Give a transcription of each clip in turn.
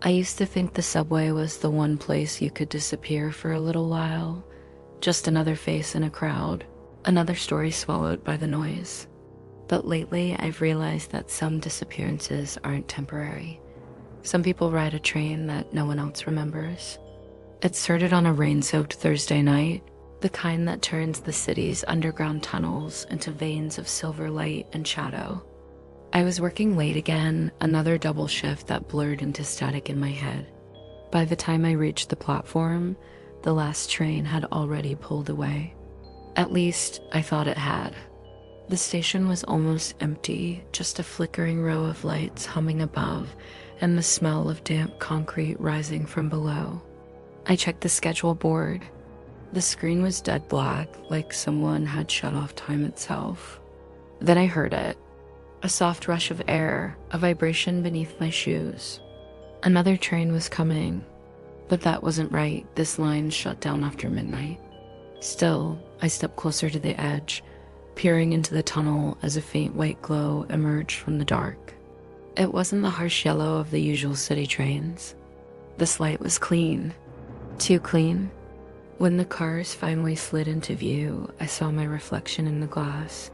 I used to think the subway was the one place you could disappear for a little while, just another face in a crowd, another story swallowed by the noise. But lately, I've realized that some disappearances aren't temporary. Some people ride a train that no one else remembers. It started on a rain-soaked Thursday night, the kind that turns the city's underground tunnels into veins of silver light and shadow. I was working late again, another double shift that blurred into static in my head. By the time I reached the platform, the last train had already pulled away. At least, I thought it had. The station was almost empty, just a flickering row of lights humming above, and the smell of damp concrete rising from below. I checked the schedule board. The screen was dead black, like someone had shut off time itself. Then I heard it. A soft rush of air, a vibration beneath my shoes. Another train was coming. But that wasn't right. This line shut down after midnight. Still, I stepped closer to the edge, peering into the tunnel as a faint white glow emerged from the dark. It wasn't the harsh yellow of the usual city trains. This light was clean. Too clean. When the cars finally slid into view, I saw my reflection in the glass,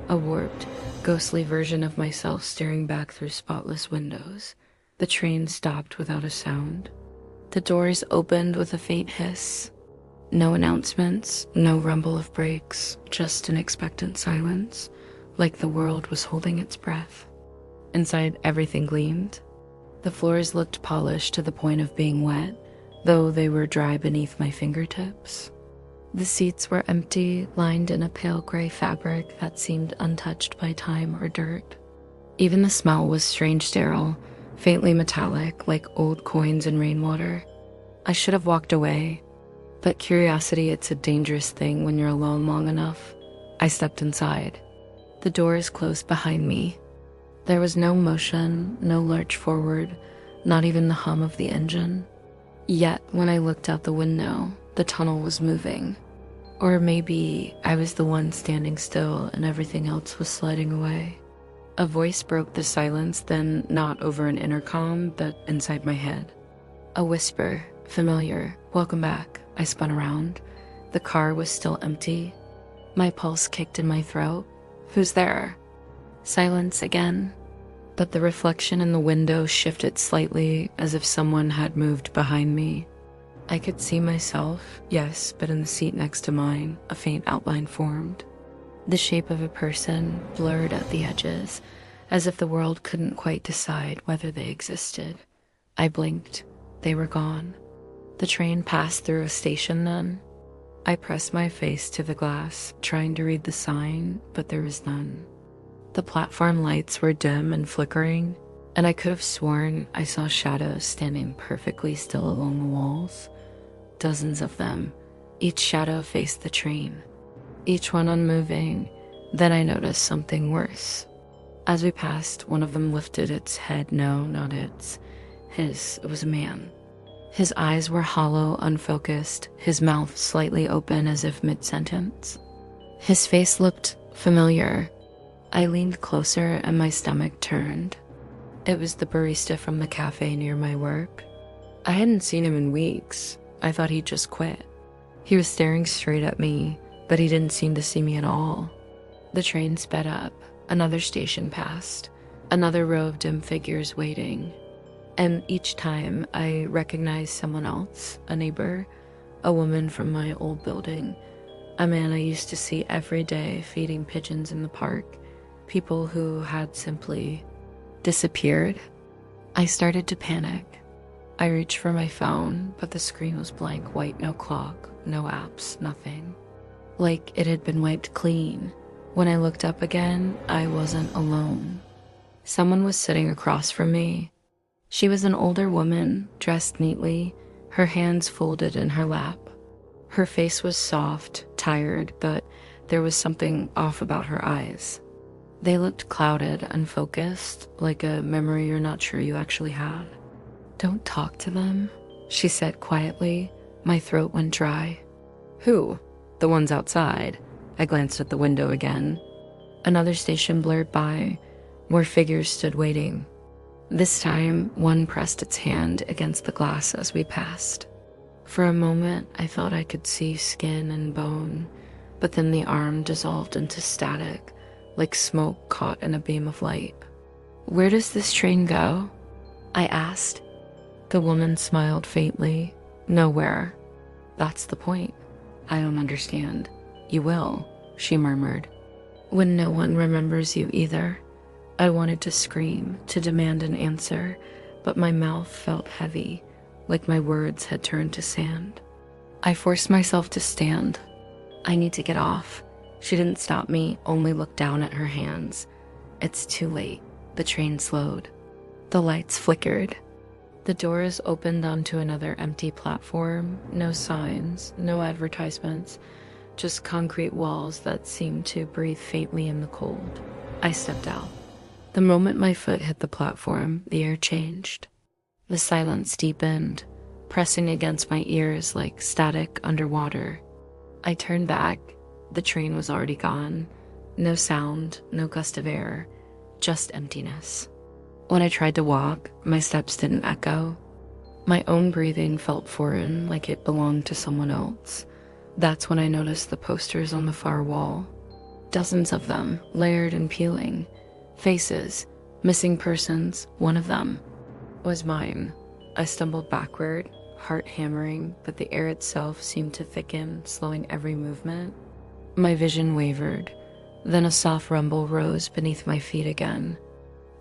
a warped, ghostly version of myself staring back through spotless windows. The train stopped without a sound. The doors opened with a faint hiss. No announcements, no rumble of brakes, just an expectant silence, like the world was holding its breath. Inside, everything gleamed. The floors looked polished to the point of being wet, though they were dry beneath my fingertips. The seats were empty, lined in a pale gray fabric that seemed untouched by time or dirt. Even the smell was strange sterile, faintly metallic, like old coins and rainwater. I should have walked away, but curiosity, it's a dangerous thing when you're alone long enough. I stepped inside. The doors closed behind me. There was no motion, no lurch forward, not even the hum of the engine. Yet, when I looked out the window, the tunnel was moving. Or maybe I was the one standing still and everything else was sliding away. A voice broke the silence, then not over an intercom, but inside my head. A whisper, familiar, welcome back. I spun around. The car was still empty. My pulse kicked in my throat. Who's there? Silence again. But the reflection in the window shifted slightly, as if someone had moved behind me. I could see myself, yes, but in the seat next to mine, a faint outline formed. The shape of a person, blurred at the edges, as if the world couldn't quite decide whether they existed. I blinked. They were gone. The train passed through a station then. I pressed my face to the glass, trying to read the sign, but there was none. The platform lights were dim and flickering, and I could have sworn I saw shadows standing perfectly still along the walls. Dozens of them. Each shadow faced the train, each one unmoving. Then I noticed something worse. As we passed, one of them lifted its head. No, not its. His. It was a man. His eyes were hollow, unfocused, his mouth slightly open as if mid-sentence. His face looked familiar. I leaned closer and my stomach turned. It was the barista from the cafe near my work. I hadn't seen him in weeks. I thought he'd just quit. He was staring straight at me, but he didn't seem to see me at all. The train sped up. Another station passed. Another row of dim figures waiting. And each time I recognized someone else, a neighbor, a woman from my old building, a man I used to see every day feeding pigeons in the park, people who had simply disappeared. I started to panic. I reached for my phone, but the screen was blank white, no clock, no apps, nothing. Like it had been wiped clean. When I looked up again, I wasn't alone. Someone was sitting across from me. She was an older woman, dressed neatly, her hands folded in her lap. Her face was soft, tired, but there was something off about her eyes. They looked clouded, unfocused, like a memory you're not sure you actually had. "Don't talk to them," she said quietly. My throat went dry. "Who? The ones outside?" I glanced at the window again. Another station blurred by. More figures stood waiting. This time, one pressed its hand against the glass as we passed. For a moment, I thought I could see skin and bone, but then the arm dissolved into static, like smoke caught in a beam of light. "Where does this train go?" I asked. The woman smiled faintly. "Nowhere." "That's the point." "I don't understand." "You will," she murmured. "When no one remembers you either." I wanted to scream, to demand an answer, but my mouth felt heavy, like my words had turned to sand. I forced myself to stand. "I need to get off." She didn't stop me, only looked down at her hands. "It's too late." The train slowed. The lights flickered. The doors opened onto another empty platform. No signs, no advertisements, just concrete walls that seemed to breathe faintly in the cold. I stepped out. The moment my foot hit the platform, the air changed. The silence deepened, pressing against my ears like static underwater. I turned back. The train was already gone. No sound, no gust of air, just emptiness. When I tried to walk, my steps didn't echo. My own breathing felt foreign, like it belonged to someone else. That's when I noticed the posters on the far wall. Dozens of them, layered and peeling. Faces, missing persons. One of them was mine. I stumbled backward, heart hammering, but the air itself seemed to thicken, slowing every movement. My vision wavered. Then a soft rumble rose beneath my feet again.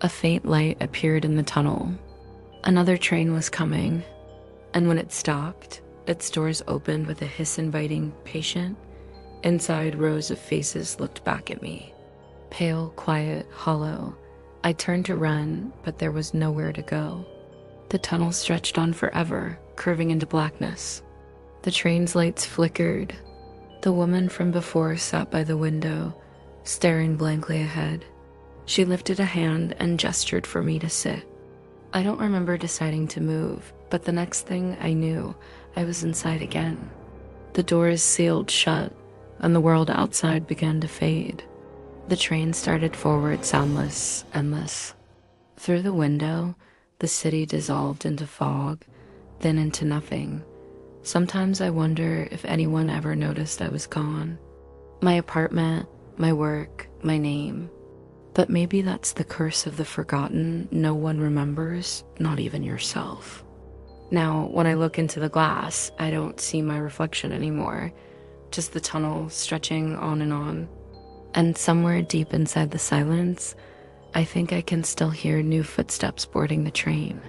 A faint light appeared in the tunnel. Another train was coming, and when it stopped, its doors opened with a hiss inviting "patient." Inside, rows of faces looked back at me. Pale, quiet, hollow. I turned to run, but there was nowhere to go. The tunnel stretched on forever, curving into blackness. The train's lights flickered. The woman from before sat by the window, staring blankly ahead. She lifted a hand and gestured for me to sit. I don't remember deciding to move, but the next thing I knew, I was inside again. The doors sealed shut, and the world outside began to fade. The train started forward, soundless, endless. Through the window, the city dissolved into fog, then into nothing. Sometimes I wonder if anyone ever noticed I was gone. My apartment, my work, my name. But maybe that's the curse of the forgotten. No one remembers, not even yourself. Now, when I look into the glass, I don't see my reflection anymore. Just the tunnel stretching on. And somewhere deep inside the silence, I think I can still hear new footsteps boarding the train.